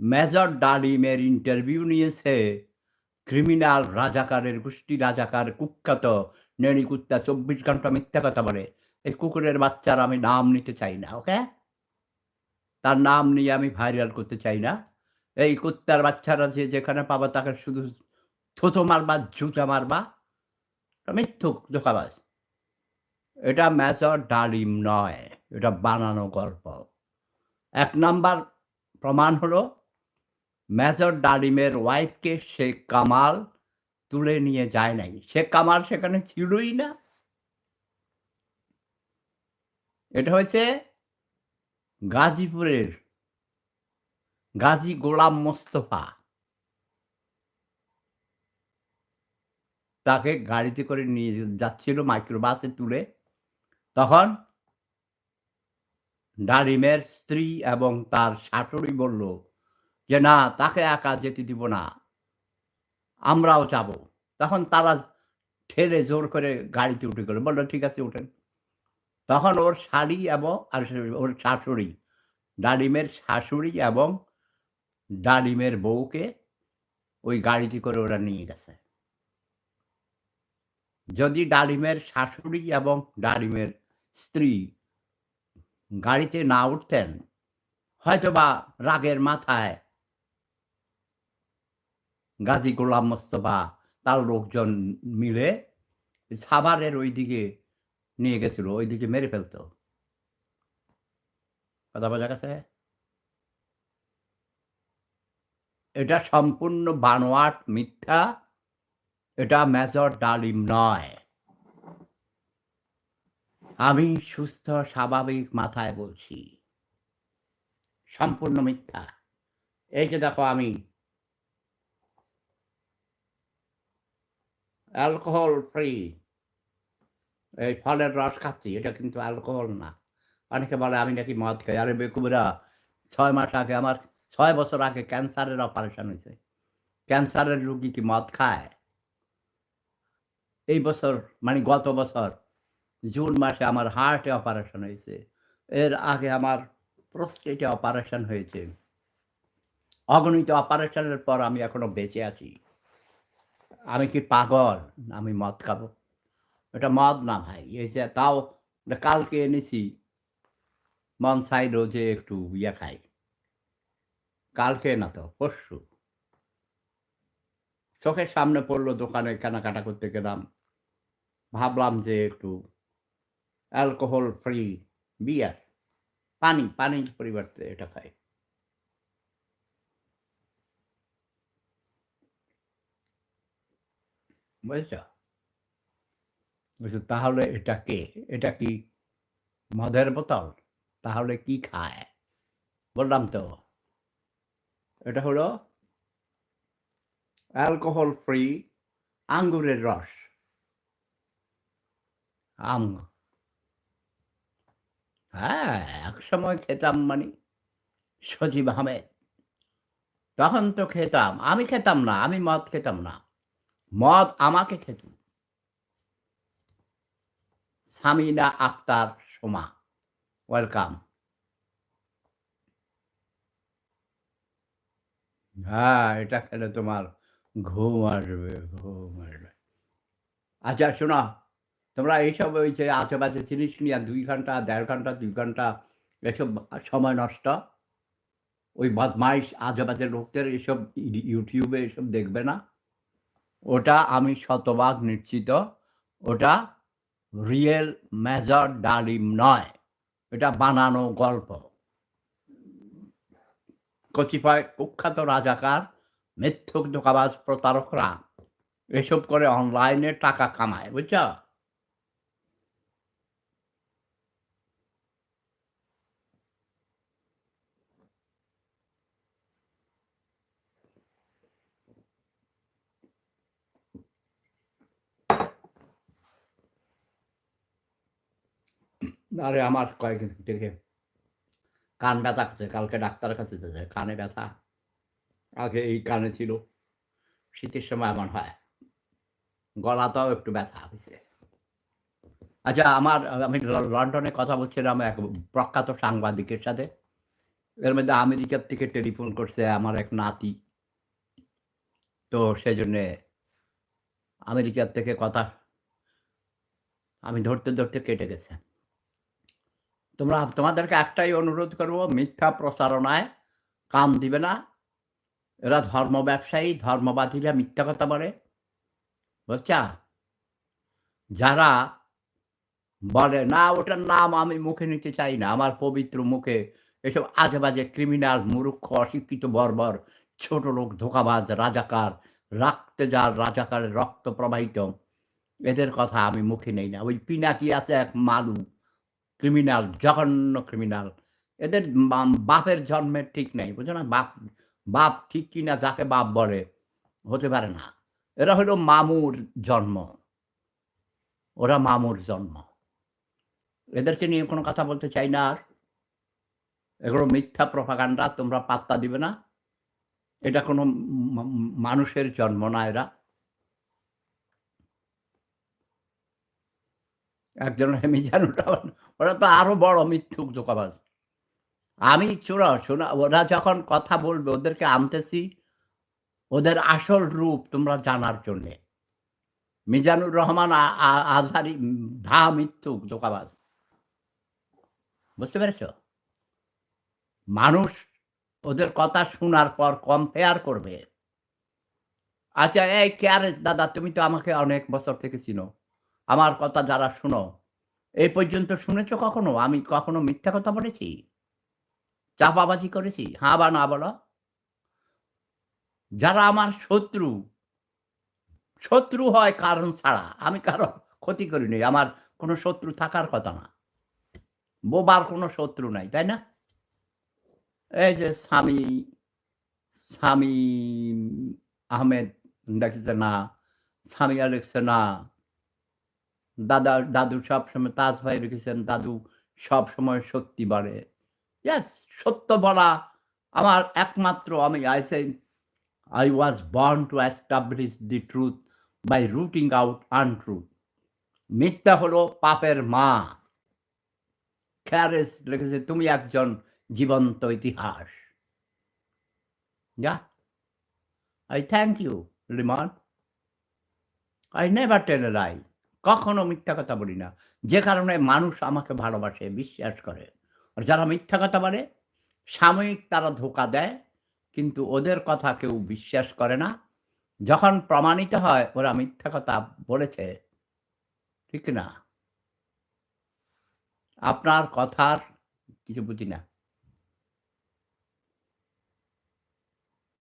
Major ডালিমের interview নিয়েছে criminal রাজাকারের গোষ্ঠী রাজাকার কুখ্যাত নেড়িকুত্তা ২৪ ঘন্টা মিথ্যা কথা বলে। এই কুকুরের বাচ্চার আমি নাম নিতে চাই না, ওকে? তার নাম নিয়ে আমি ভাইরাল করতে চাই না। এই কুত্তার বাচ্চারা যে যেখানে পাবা তাকে শুধু থুথু মারবা, জুতা মারবা। মিথ্যুক, ধোঁকাবাজ। এটা মেজর ডালিম নয়, এটা বানানো গল্প। ১ নাম্বার প্রমাণ হলো মেজর ডালিমের ওয়াইফকে শেখ কামাল তুলে নিয়ে যায় নাই। শেখ কামাল সেখানে ছিলই না। এটা হয়েছে গাজীপুরের গাজী গোলাম মোস্তফা। তাকে গাড়িতে করে নিয়ে যাচ্ছিল মাইক্রোবাসে তুলে। তখন ডালিমের স্ত্রী এবং তার শাশুড়ি বলল যে, "না, তাকে একা যেতে দিব না। আমরাও যাবো।" তখন তারা ঠেলে জোর করে গাড়িতে উঠে গেল। বলল, "ঠিক আছে, উঠেন।" তখন ওর শালি এবং ওর শাশুড়ি, ডালিমের শাশুড়ি এবং ডালিমের বউকে ওই গাড়িতে করে ওরা নিয়ে গেছে। যদি ডালিমের শাশুড়ি এবং ডালিমের স্ত্রী গাড়িতে না উঠতেন, হয়তোবা রাগের মাথায় গাজী গোলাম মোস্তফা তার লোকজন মিলে সাভারের ঐদিকে নিয়ে গেছিল, ঐদিকে মেরে ফেলত। কথা বোঝা গেছে? এটা সম্পূর্ণ বানোয়াট, মিথ্যা। এটা মেজর ডালিম নয়। আমি সুস্থ স্বাভাবিক মাথায় বলছি। সম্পূর্ণ মিথ্যা। এই যে দেখো আমি অ্যালকোহল ফ্রি এই ফলের রস খাচ্ছি। এটা কিন্তু অ্যালকোহল না। অনেকে বলে আমি নাকি মদ খাই। আরে বেকুবেরা, ৬ মাস আগে আমার ৬ বছর আগে ক্যান্সারের অপারেশন হইছে। ক্যান্সারের রোগী কি মদ খায়? এই বছর মানে গত বছর জুন মাসে আমার হার্টে অপারেশন হয়েছে। এর আগে আমার প্রোস্টেটে অপারেশন হয়েছে। অগণিত অপারেশনের পর আমি এখনো বেঁচে আছি। আমি কি পাগল? আমি মদ খাবো? এটা মদ না ভাই। এই যে তাও কালকে এনেছি মন চাইলো যে একটু ইয়া খাই। কালকে না তো পরশু। চোখের সামনে পড়লো দোকানে কেনাকাটা করতে গেলাম। ভাবলাম যে একটু অ্যালকোহল ফ্রি বিয়ার, পানির পরিবর্তে এটা খাই। বুঝেছ? বলছে, "তাহলে এটা কে? এটা কি মদের বোতল? তাহলে কি খায়?" বললাম তো, এটা হলো অ্যালকোহল ফ্রি আঙ্গুরের রস। আম হ্যাঁ, একসময় খেতাম মানে সজীব আহমেদ। তখন তো খেতাম। আমি খেতাম না, আমি মদ খেতাম না। মদ আমাকে খেত। সামিনা আক্তার সোমা, ওয়েলকাম। হ্যাঁ, এটা খেলে তোমার ঘুম আসবে, ঘুম আসবে। আচ্ছা শোনো, তোমরা এইসব ওই যে আজেবাজে জিনিস নিয়ে ২ ঘন্টা, ১.৫ ঘন্টা, ২ ঘন্টা এসব সময় নষ্ট। ওই বদমাইশ আজেবাজে লোকদের এসব YouTube এ এসব দেখবে না। ওটা আমি শতভাগ নিশ্চিত, ওটা রিয়েল মেজর ডালিম নয়। এটা বানানো গল্প। কতিপয় কুখ্যাত রাজাকার, মিথ্যুক, ধোঁকাবাজ, প্রতারকরা এসব করে অনলাইনে টাকা কামায়, বুঝছ? আরে আমার কয়েকদিন থেকে কান ব্যথা করছে। কালকে ডাক্তারের কাছে যেতে হবে। কানে ব্যথা। আগে এই কানে ছিল। শীতের সময় এমন হয়। গলাটাও একটু ব্যথা হইছে। আচ্ছা আমার আমি লন্ডনে কথা বলছিলাম এক প্রখ্যাত সাংবাদিকের সাথে। এর মধ্যে আমেরিকার থেকে টেলিফোন করছে আমার এক নাতি। তো সেজন্যে আমেরিকার থেকে কথা আমি ধরতে কেটে গেছে। তোমাদেরকে একটাই অনুরোধ করব, মিথ্যা প্রচারণায় কান দিবে না। এরা ধর্ম ব্যবসায়ী, ধর্মবাদীরা মিথ্যা কথা বলে। বুঝছা? যারা বলে, "না ওটার নাম আমি মুখে নিতে চাই না। আমার পবিত্র মুখে এসব আজেবাজে ক্রিমিনাল, মূর্খ, অশিক্ষিত, বর্বর, ছোট লোক, ধোঁকাবাজ, রাজাকার, রাখতে যার রাজাকারের রক্ত প্রবাহিত, এদের কথা আমি মুখে নেই না।" ওই পিনাকি আছে এক মালু, ক্রিমিনাল, জঘন্য ক্রিমিনাল। এদের বাপের জন্মের ঠিক নাই। বুঝো না? বাপ ঠিক কিনা যাকে বাপ বলে, হতে পারে না। এরা হলো মামুর জন্ম। ওরা মামুর জন্ম। এদেরকে নিয়ে কোনো কথা বলতে চাই না আর। এগুলো মিথ্যা প্রপাগান্ডা, তোমরা পাত্তা দিবে না। এটা কোনো মানুষের জন্ম না এরা। একজনের মিজানুর রহমান, ওরা তো আরো বড় মিথ্যুক, ধোঁকাবাজ। আমি শোনা ওরা যখন কথা বলবে ওদেরকে আনতেছি ওদের আসল রূপ তোমরা জানার জন্যে। মিজানুর রহমান আজহারি মিথ্যুক, ধোঁকাবাজ। বুঝতে পেরেছ? মানুষ ওদের কথা শোনার পর কম্পেয়ার করবে। আচ্ছা, এই কেয়ারেস দাদা, তুমি তো আমাকে অনেক বছর থেকে চিনো। আমার কথা যারা শুনো, এই পর্যন্ত শুনেছ কখনো? আমি কখনো মিথ্যা কথা বলেছি? চাপাবাজি করেছি? হ্যাঁ বা না বলো? যারা আমার শত্রু, শত্রু হয় কারণ ছাড়া। আমি কারো ক্ষতি করিনি। আমার কোনো শত্রু থাকার কথা না। বোবার কোনো শত্রু নাই, তাই না? এই যে সামি আহমেদ লিখেছে না, সামিয়া লিখছে না, দাদু সবসময়, তাজ ভাই লিখেছেন, দাদু সবসময় সত্যি বলে। ইয়েস, সত্য বলা আমার একমাত্র, I say I was born to establish the truth by rooting out untruth. মিথ্যা হলো পাপের মা। ক্যারেস লিখেছে, তুমি একজন জীবন্ত ইতিহাস। Yeah, I thank you, Liman. I never tell a lie. কখনো মিথ্যা কথা বলি না। যে কারণে মানুষ আমাকে ভালোবাসে, বিশ্বাস করে। আর যারা মিথ্যা কথা বলে, সাময়িক তারা ধোঁকা দেয়, কিন্তু ওদের কথা কেউ বিশ্বাস করে না। যখন প্রমাণিত হয় ওরা মিথ্যা কথা বলেছে, ঠিক না? আপনার কথার কিছু বুঝি না।